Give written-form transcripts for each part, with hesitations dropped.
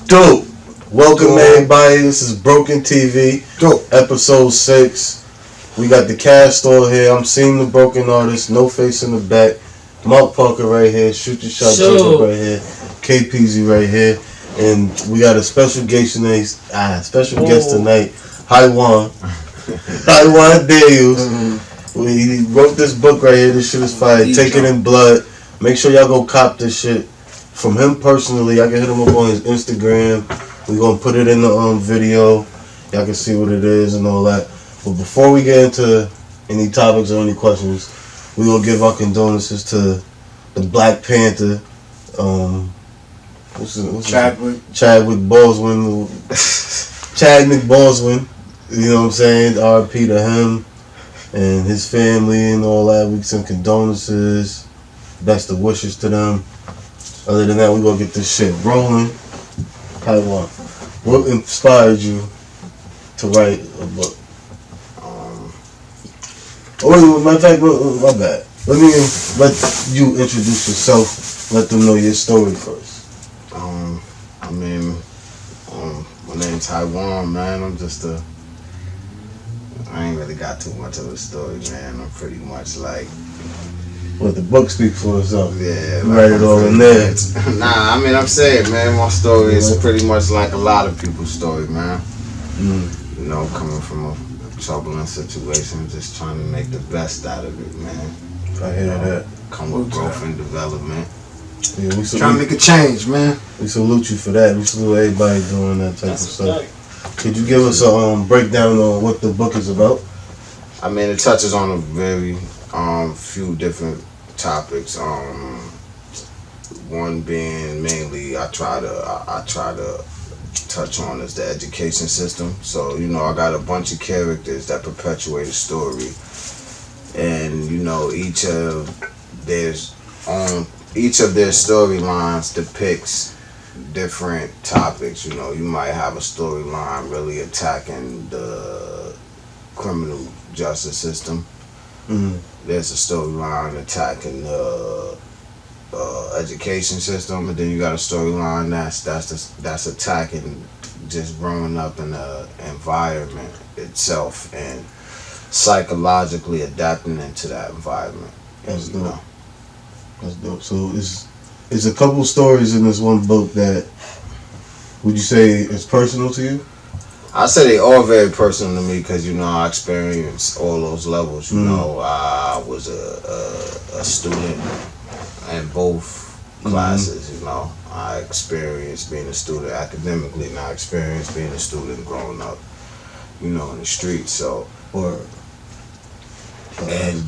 Dope. Welcome everybody. This is Broken TV. Dope. Episode 6. We got the cast all here. I'm seeing the broken artist. No face in the back. Mark Parker right here. Shoot your shot. Jacob right here. KPZ right here. And we got a special guest tonight. Guest tonight. JUANE. JUANE Daniels. He wrote this book right here. This shit is fire. Take It in Blood. Make sure y'all go cop this shit from him personally. I can hit him up on his Instagram. We're gonna put it in the video. Y'all can see what it is and all that. But before we get into any topics or any questions, we gonna give our condolences to the Black Panther. Chadwick Boseman. Chadwick Boseman. You know what I'm saying? R.I.P. to him and his family and all that. We send condolences. Best of wishes to them. Other than that, we gonna get this shit rolling. JUANE, what inspired you to write a book? Matter of fact, my bad. Let you introduce yourself. Let them know your story first. My name's JUANE, man. I ain't really got too much of a story, man. I'm pretty much like. Let the book speak for itself. Yeah, write it all in there. I'm saying, man, my story is pretty much like a lot of people's story, man. You know, coming from a troubling situation, just trying to make the best out of it, man. I hear that. Come with growth and development. Yeah, trying to make a change, man. We salute you for that. We salute everybody doing that type of stuff. Could you give us a breakdown on what the book is about? I mean, it touches on a very few different topics. One being mainly I try to touch on is the education system. So, you know, I got a bunch of characters that perpetuate a story, and you know, each of their storylines depicts different topics. You know, you might have a storyline really attacking the criminal justice system. There's a storyline attacking the education system, and then you got a storyline that's attacking just growing up in the environment itself and psychologically adapting into that environment. That's dope. That's dope. So it's a couple stories in this one book that would you say is personal to you? I say they all very personal to me because, you know, I experienced all those levels. You know, I was a student in both classes, you know. I experienced being a student academically, and I experienced being a student growing up, you know, in the streets. So, and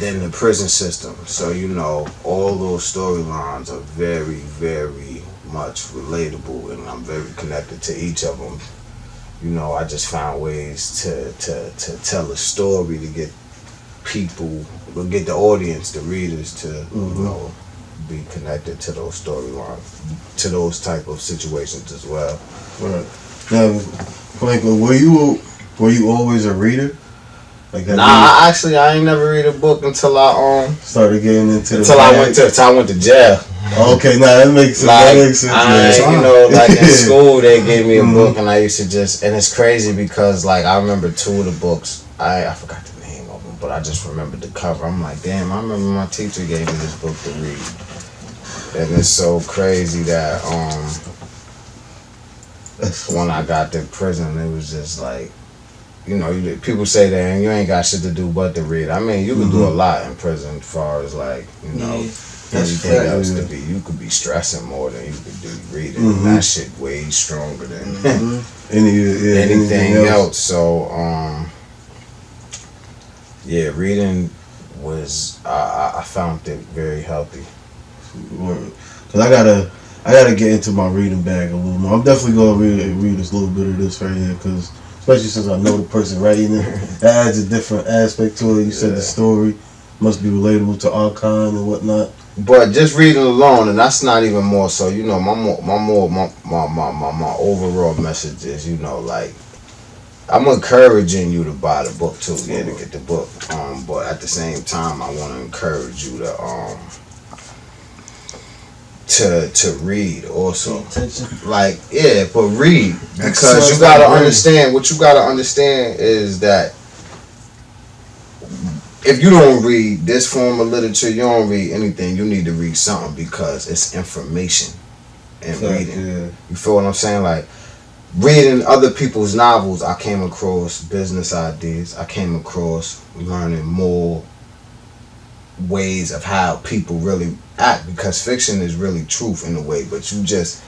then the prison system. So, you know, all those storylines are very, very much relatable, and I'm very connected to each of them. You know, I just found ways to tell a story to get people, to get the audience, the readers to, you know, be connected to those storylines, to those type of situations as well. Right. Now, like, were you always a reader? Like, I ain't never read a book until I started getting into until I went to jail. Okay, that makes sense. You know, like in school, they gave me a book, and I used to and it's crazy because, like, I remember two of the books. I forgot the name of them, but I just remembered the cover. I'm like, damn, I remember my teacher gave me this book to read, and it's so crazy that when I got to prison, it was just like, you know, people say that you ain't got shit to do but to read. I mean, you can do a lot in prison as far as, like, you know. Anything else to be, you could be stressing more than you could do reading. And that shit way stronger than anything else. So, yeah, reading was I found it very healthy. Cause I gotta get into my reading bag a little more. I'm definitely gonna read this little bit of this right here, cause especially since I know the person writing it, that adds a different aspect to it. You said the story must be relatable to our kind and whatnot. But just reading alone, and that's not even more so. You know, my overall message is, you know, like, I'm encouraging you to buy the book too, to get the book. But at the same time, I want to encourage you to to read also. Like, yeah, but read, because you gotta understand, what you gotta understand is that if you don't read this form of literature, you don't read anything, you need to read something, because it's information and reading. Yeah. You feel what I'm saying? Like, reading other people's novels, I came across business ideas. I came across learning more ways of how people really act, because fiction is really truth in a way, but you just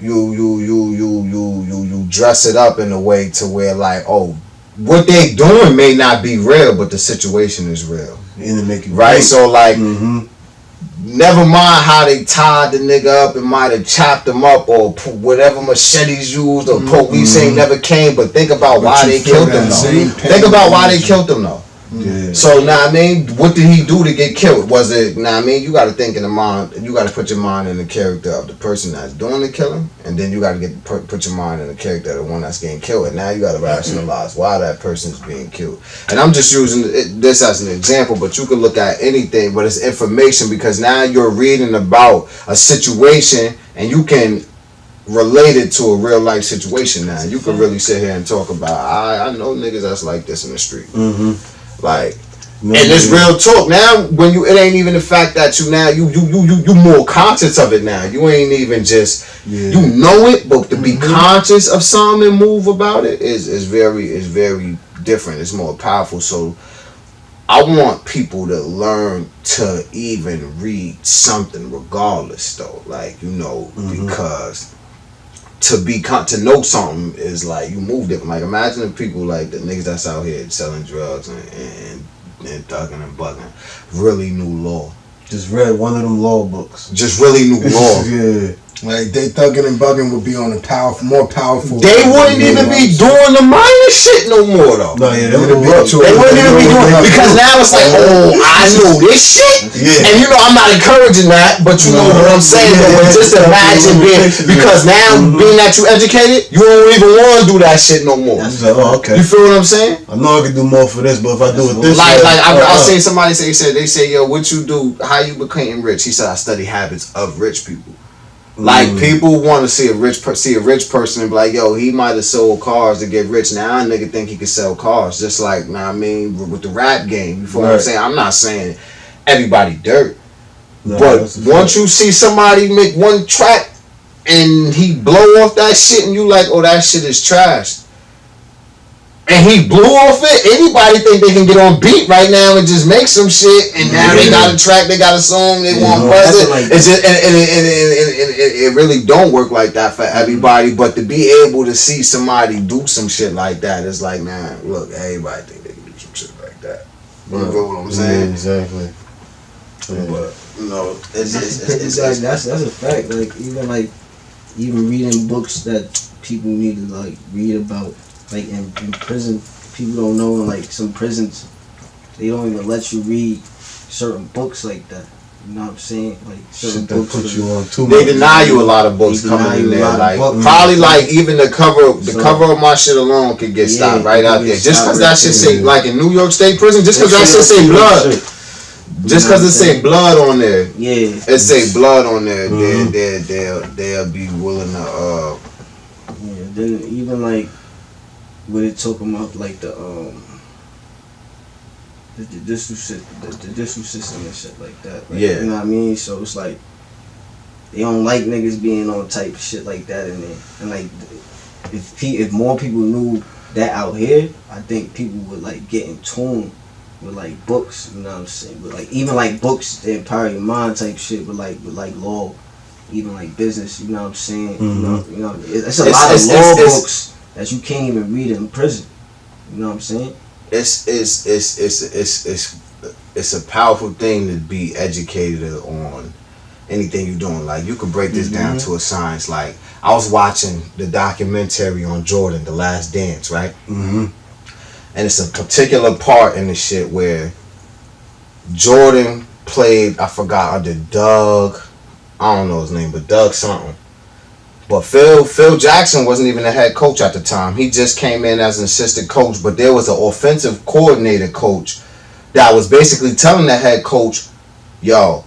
you dress it up in a way to where, like, oh, what they doing may not be real, but the situation is real. And make you right think. So like, never mind how they tied the nigga up and might have chopped him up, or whatever machetes used, or police ain't never came, but think about why they killed him though. Think about why they killed him though. Yeah. So now, I mean, what did he do to get killed? Was it, now, I mean, you got to think in the mind, you got to put your mind in the character of the person that's doing the killing, and then you got to put your mind in the character of the one that's getting killed, and now you got to rationalize why that person's being killed. And I'm just using this as an example, but you can look at anything, but it's information, because now you're reading about a situation and you can relate it to a real life situation. Now you can really sit here and talk about, I know niggas that's like this in the street. Like, and it's real talk. Now, when it ain't even the fact that you now you more conscious of it now. You ain't even just you know it, but to be conscious of something and move about it is very different. It's more powerful. So I want people to learn to even read something, regardless, though. Like, you know, because to know something is like, you move different. Like, imagine if people like the niggas that's out here selling drugs and thugging and bugging really knew law. Just read one of them law books. Just really knew law. Yeah. Like, they thugging and bugging would be on a more powerful. They wouldn't even be doing the minor shit no more though. No, yeah, they wouldn't even be doing it, because now it's like, oh, I know this shit. Yeah. And you know, I'm not encouraging that, but you know what I'm saying. But just imagine being, because now being that you educated, you don't even want to do that shit no more. Like, oh, okay. You feel what I'm saying? I know I can do more for this, but if I do it this way, I seen somebody they say, yo, what you do? How you became rich? He said, I study habits of rich people. Like, people want to see a rich person and be like, yo, he might have sold cars to get rich. Now a nigga think he can sell cars. Just like, I mean, with the rap game. You feel what I'm saying? I'm not saying everybody dirt. No, but once you see somebody make one track and he blow off that shit and you like, oh, that shit is trash, and he blew off it, anybody think they can get on beat right now and just make some shit, and now they got a track, they got a song, they want buzz it. Like, it's just, and it really don't work like that for everybody, but to be able to see somebody do some shit like that, it's like, man, look, everybody think they can do some shit like that. You know what I'm saying? Yeah, exactly. Yeah. But, you know, it's like, that's a fact. Like, even reading books that people need to, like, read about. Like, in prison, people don't know, in like some prisons, they don't even let you read certain books like that. You know what I'm saying? Like, certain books put you on too much. They deny you a lot of books coming in there. Like, probably like even the cover of my shit alone could get stopped right out there. Just because that shit say, like in New York State prison, just because that shit say blood. Just because it say blood on there. Yeah. It say blood on there, they'll be willing to Yeah, then even like when they talk about like the district system and shit like that. Like, yeah. You know what I mean? So it's like they don't like niggas being on type of shit like that in there. And like if more people knew that out here, I think people would like get in tune with like books, you know what I'm saying? But like even like books that empower your mind type shit with like law, even like business, you know what I'm saying? Mm-hmm. You know it's a lot of law books that you can't even read in prison. You know what I'm saying? It's a powerful thing to be educated on anything you're doing. Like, you could break this down to a science. Like, I was watching the documentary on Jordan, The Last Dance, right? Mm-hmm. And it's a particular part in the shit where Jordan played, I forgot, under Doug, I don't know his name, but Doug something. But Phil Jackson wasn't even the head coach at the time. He just came in as an assistant coach, but there was an offensive coordinator coach that was basically telling the head coach, yo,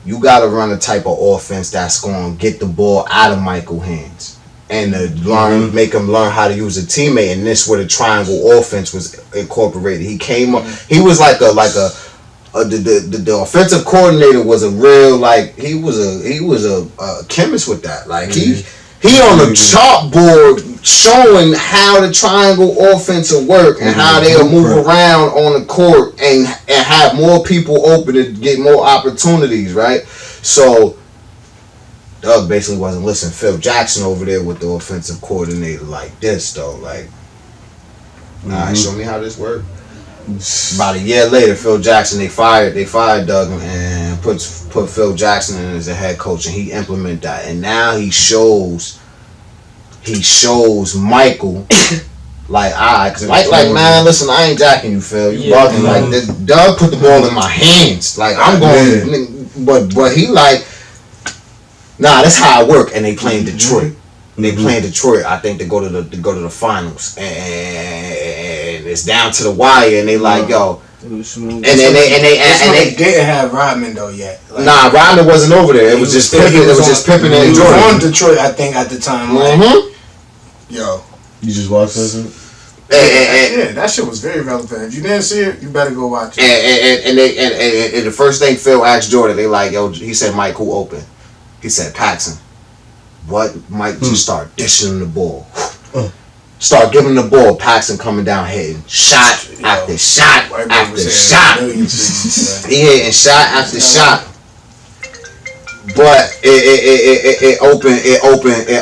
you got to run a type of offense that's going to get the ball out of Michael's hands and learn, make him learn how to use a teammate. And this where the triangle offense was incorporated. He came up. He was like the offensive coordinator was a real he was a chemist with that. Like he on the chalkboard showing how the triangle offense will work and how they'll move around on the court and have more people open to get more opportunities, right? So Doug basically wasn't listening. Phil Jackson over there with the offensive coordinator like this though, like, all right, show me how this works. About a year later, Phil Jackson they fired Doug and put Phil Jackson in as a head coach, and he implemented that. And now he shows Michael like man, listen, I ain't jacking you, Phil. You bugging like this. Doug put the ball in my hands, like I'm going, but he like, nah, that's how I work. And they playing Detroit. They playing Detroit. I think to go to the finals and it's down to the wire, and they like, yo, and they didn't have Rodman though yet. Like, nah, Rodman wasn't over there. It was just Pippen. It was just Pippen and Jordan. On Detroit, I think at the time. Like, yo, you just watched that shit? Yeah, that shit was very relevant. If you didn't see it, you better go watch it. And the first thing Phil asked Jordan, they like, yo, he said, Mike, who open? He said, Paxson. What? Mike just start dishing the ball. Start giving the ball. Paxson coming down hitting shot after shot after shot. He hitting shot after shot. But it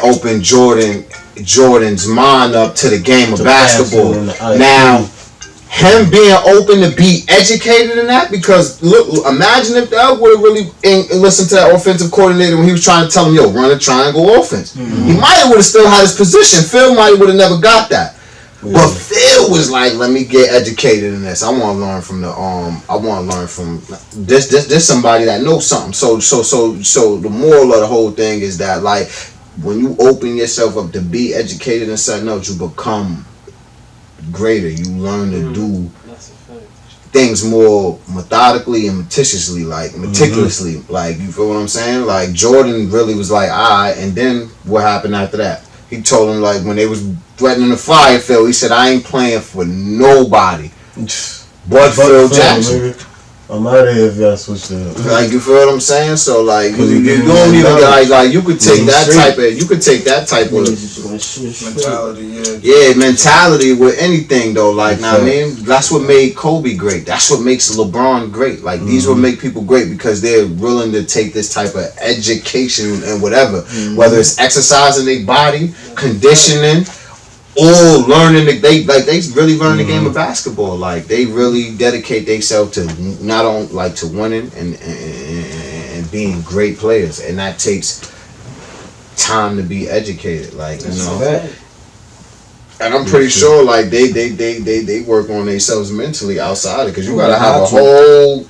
opened Jordan's mind up to the game of basketball. Now, him being open to be educated in that, because look, imagine if Doug would have really listened to that offensive coordinator when he was trying to tell him, yo, run a triangle offense. He might have would have still had his position. Phil might would have never got that. But Phil was like, let me get educated in this. I want to learn from this somebody that knows something. So the moral of the whole thing is that, like, when you open yourself up to be educated in something else, you become greater. You learn to do things more methodically and meticulously. Like you feel what I'm saying? Like Jordan really was like, alright, and then what happened after that? He told him, like, when they was threatening the fire, Phil, he said, I ain't playing for nobody but Phil Jackson. I'm out of here if y'all switch it up. Like, you feel what I'm saying? So, like, you don't even like you could take that type of mentality. Mentality with anything though. Like, now I mean, that's what made Kobe great. That's what makes LeBron great. Like, these will make people great because they're willing to take this type of education and whatever, whether it's exercising their body, conditioning, or learning they really learn the game of basketball. Like, they really dedicate themselves to not only like to winning and being great players, and that takes time to be educated. Like, you know, and I'm pretty sure like they work on themselves mentally outside it, because you gotta have a whole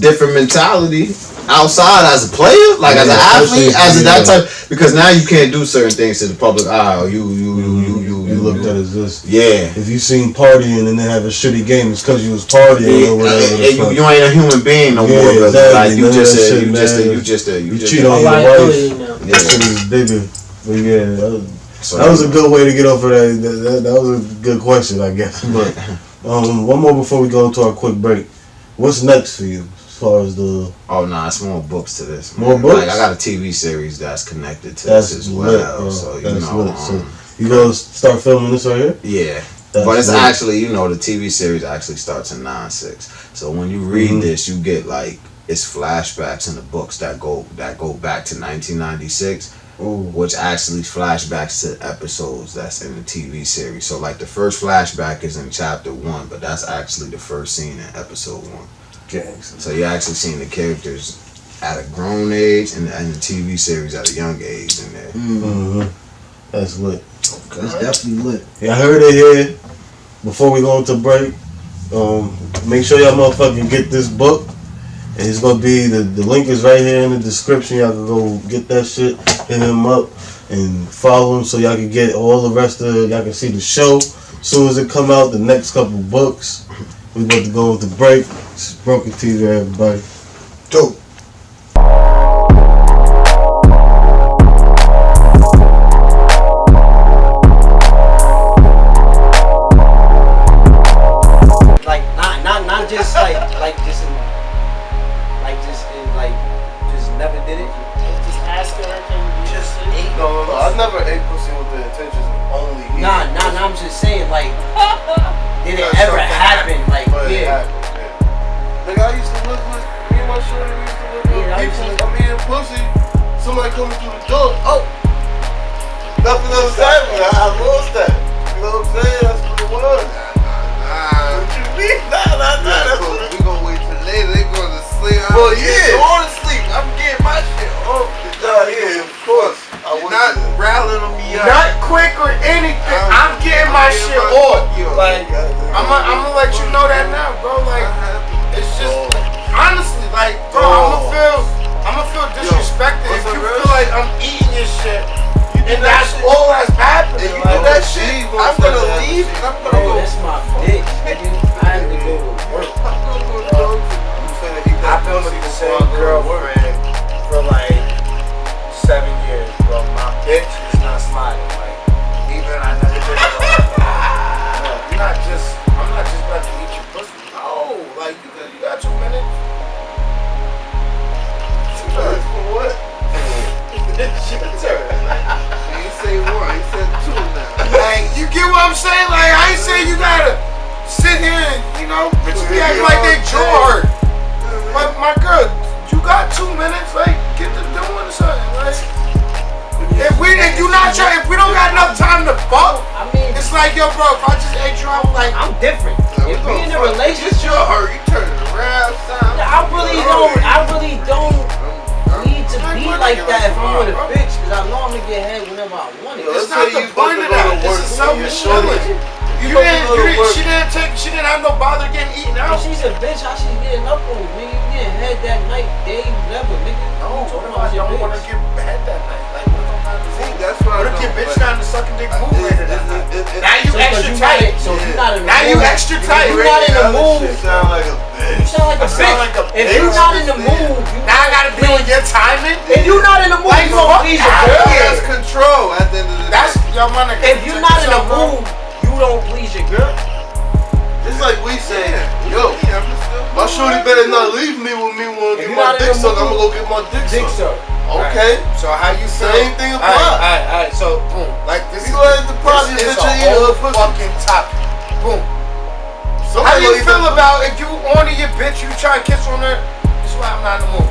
different mentality outside as a player, like as an athlete, as that type, because now you can't do certain things to the public eye. You looked at as this. Yeah. If you seen partying and then have a shitty game, it's because you was partying or whatever. You ain't a human being no more, brother. Exactly. Like you cheat on your wife. That shit is bigger. But yeah, that was a good way to get off of that. That was a good question, I guess. But one more before we go into our quick break. What's next for you as far as the? Oh no, it's more books to this. Man. More books. Like, I got a TV series that's connected to this as well. Lit, so that's you know, lit. So you gonna start filming this right here? Yeah. But it's actually, you know, the TV series actually starts in 9/6. So when you read this, you get like it's flashbacks in the books that go back to 1996. Which actually flashbacks to episodes that's in the TV series. So like the first flashback is in chapter 1, but that's actually the first scene in episode 1. Okay. So you're actually seeing the characters at a grown age and the TV series at a young age in there. That's lit. That's definitely lit. Yeah, I heard it here. Before we go into break, make sure y'all motherfucking get this book. And it's gonna be the link is right here in the description. Y'all can go get that shit, hit him up, and follow him so y'all can get all the rest of it. Y'all can see the show as soon as it come out. The next couple books. We about to go with the break. It's Broken TV, everybody. Dope. No, I never ate pussy with the intentions of only eating. Nah, I'm just saying, like, did it ever happen? Like, yeah. Like, I used to look with, me and my shorty, we used to look with people, I'm eating pussy, somebody coming through the door, oh, nothing else happened, I lost that. You know what I'm saying? That's what it was. What you mean? Nah. We gonna wait till later, they going to sleep. Well, yeah, going to sleep, I'm getting my shit off. Yeah, of course. You're not rattling me up. Not quick or anything. I'm getting my shit off. Like, I'm gonna let you know that now, bro. Like, it's just, honestly, like, bro, I'm gonna feel disrespected if you feel like I'm eating your shit. And that's all that's happening. If you do that shit, I'm gonna leave and I'm gonna go. That's my bitch, nigga. I have to go to work. I've been with the same girlfriend for like 7 years, bro. My bitch is not smiling. Like, even I never did it. I'm not just about to eat your pussy. No, like you got 2 minutes. For what? It's your turn. He didn't say 1, he said 2 now. Like, you get what I'm saying? Like, I ain't saying you gotta sit here and, you know, bitches be acting like they jaw hurt. But my girl, you got 2 minutes, like, get to doing something, like. If we don't got enough time to fuck, I mean, it's like, yo, bro, if I just ate you out, like, I'm different. If we in a relationship, You turn it around, son. I really don't need to be like that if I'm with a bitch, cause I know I'm gonna get head whenever I want it. it's not the point of that. This is selfish feeling. She didn't have no bother getting eaten If out. she's a bitch, how she getting up on me? You getting head that night, day, whatever, nigga. No, I'm talking I about your don't want to bitch. get head that night. Like, what the fuck is See, it? that's what What I if your don't bitch like. down to sucking dick move later that night? Now you So, extra you tight. So if you're not in the Now mood, you extra tight. If you're not in the mood, You sound like a bitch. you sound like a I sound bitch. like a If bitch. you're not in the mood, Now I gotta be on your timing. if you're not in the mood, Like, you gonna fuck please your out girl. here. That's control at the end of the day. That's yo, my nigga. If you're not in the mood, you don't please your girl. It's like we say, Yo, yo, my shorty better not leave me with me when If get you're my not in dick the sucked. mood, I'm gonna go get my dick sucked. Okay. So how you feel? Same thing applies. Alright. So boom, like this. You go ahead and deposit this is that a you eat whole her pussy. fucking topic. Boom. Somebody How do you gonna eat feel that about if you on to your bitch, you try to kiss on her? That's why I'm not in the mood.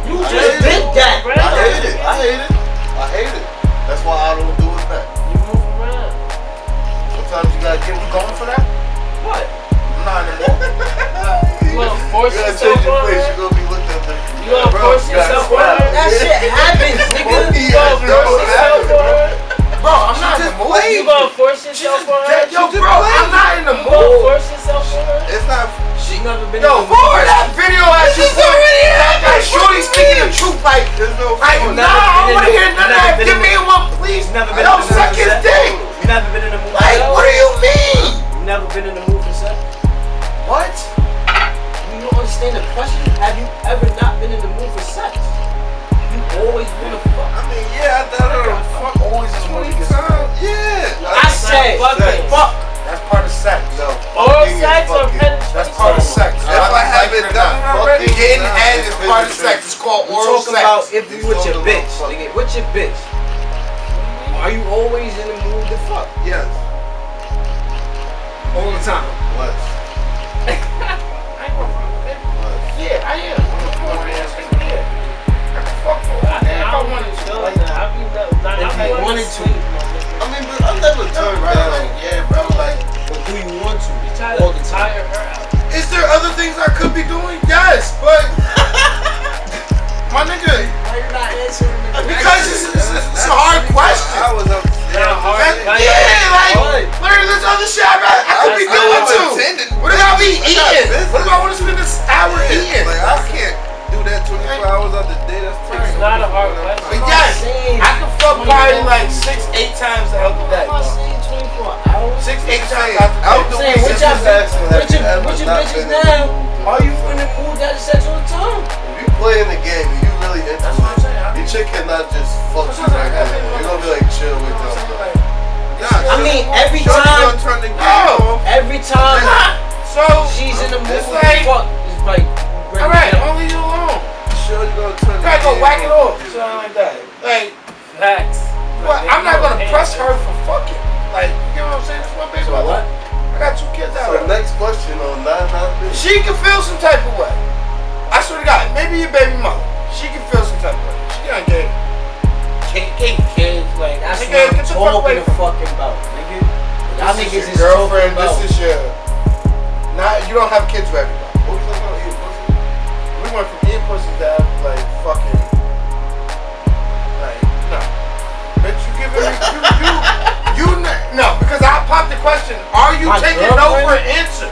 You I just hate did it. that. I hate it. That's why I don't do it back. You move around. Sometimes you gotta get You going for that? What? I'm not in the mood. You wanna force You gotta yourself change your on place. her? You're gonna be looked at like, You wanna force yourself on her? That shit happens, nigga. You gonna force yourself on her? Bro, I'm not in the mood. You gonna force yourself on her? Yo, bro, I'm not in the You gonna mood. force yourself on her? it's not. She never been Yo, in the forward mood. that video as you that shorty speaking the truth, like You nah, never I don't been wanna in hear the- none of you that. never been Give in me the- one, please. You never been Yo, in the mood suck for his sex? dick. You never been in the mood for Like, sex? what do you mean? You never been in the mood for sex? What? You don't understand the question? Have you ever not been in the mood for sex? You always wanna fuck. I mean, yeah, I thought I don't Fuck always in the mood to 20 get some times. Yeah. I said fucking. fuck. That's part of sex. No, Oral fucking is sex or fucking. penetration? That's part of sex. If I haven't done it already, Getting head is part of sex. It's called We're oral talking sex. about if you with your talking bitch, about nigga. With your bitch. Are you always in the mood to fuck? yes. All the time. What? Yeah, I am. Yeah. I can fuck for all day if I wanted to. Like, If you wanted to, I mean, but I never turned bro, down. like, yeah, bro, like, but do you want to? All the time. is there other things I could be doing? Yes, but my nigga, Why you not answering the because it's a hard question. I was up. Literally, there's other shit I could be doing too. What if I be eating? What if I want to spend this hour eating? Like, I can't do that 24 hours of the day. That's crazy. It's not a hard question. But yes, I can fuck probably like 6-8 times out the day. I'm not saying 24 hours. 6-8 times out the Out day. the Saying, week, with just your asking, have you ever bitches not been in the now, mood? are you in the mood that is sex all the time? If you playing the game and you really into That's what I'm it, saying. your chick cannot just fuck That's you what I'm right saying. now. You're gonna be like, chill with them. I mean, every Shorty time, gonna turn the game No. off. every time So she's in the mood it's to like, fuck, it's like, all right, only you alone. Shorty gonna turn You the gotta go game whack it off. off, something like that. Like, Facts. trust her for fucking. Like, you know what I'm saying? That's my baby So mother. what? I got 2 kids out So of her. next question on 9 She can feel some type of way. I swear to God, maybe your baby mother. She can feel some type of way. She gonna get Kids, like, that's Nigga, what I'm get the fuck away talking from fucking about, nigga. Y'all This niggas is is your talking girlfriend. about. This is your. Not you don't have kids with everybody. What was I gonna eat? Pussy? We went from eating pussy to have like fucking. Like no, bitch, you giving me no because I popped the question. Are you My taking no girlfriend? for an answer?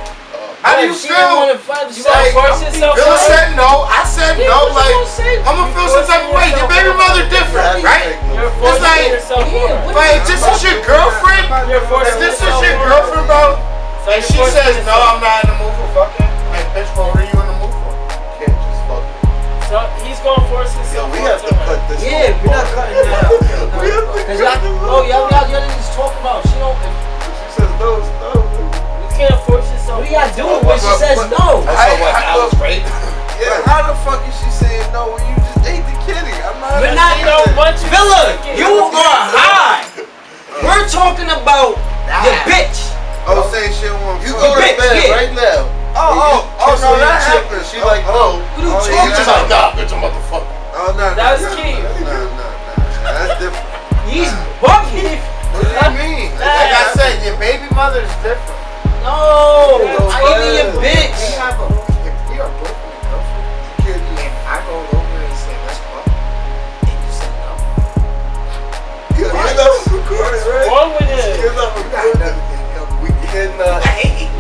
How do you She didn't feel? wanna fight. You Like, gotta force yourself. Bill out. said no. I said Yeah, no. what you Like gonna say? I'm gonna You feel some type of way. Your forcing baby yourself mother out. different, right? You're It's forcing like, yourself out. like this is your girlfriend. You're forcing If this is yourself your out. girlfriend, bro, So and you're she forcing says no, yourself. I'm not in the mood for fucking. Like bitch, what are you in the mood for? You can't just fuck me. So he's gonna force Yo, himself. we have to cut this. Yeah, whole we're not part. cutting that out. We have to Cause cut this y'all, whole y'all part. niggas talking about. She don't. She says no, it's no. You can't force yourself. What do y'all doing when she says no? That was great. Yeah, how the fuck is she saying no when you just ate the kitty? I'm not. We're not saying no that. much. Villa, you are high. We're talking about the bitch. Oh, saying shit won't. You You go to bitch, bed yeah. right now. Oh, no, that happened. She like, no. What are you Oh, talking yeah, She's like, nah, bitch, a motherfucker. Oh, no, That's no, key. No, that's different. He's bugging. What do you mean? Like I said, your baby mother is different. No, No, I ain't your We bitch. have a, if we are boyfriend and girlfriend, and I go over and say, let's fuck, and you say no, You know, of course, right? Wrong with it. You know, you got another thing. we cannot.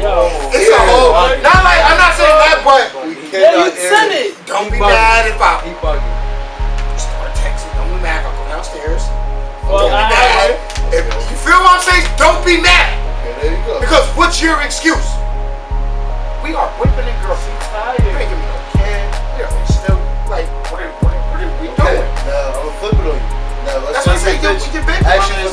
Yo. It's a whole, not like, I'm not saying that, but We Yeah, you cannot said air it. don't be He bugging. mad if I He bugging. start texting. Don't be mad if I go downstairs. Well, Don't be mad. If you feel what I'm saying, don't be mad. Okay, there you go. Because what's your excuse? We are boyfriend and girlfriend. You ain't Tired. give me no kid. We are still, like, what are we Okay, doing? now I'm gonna flip it on you. Now let's That's what I say say, yo, bitch your baby actually mother is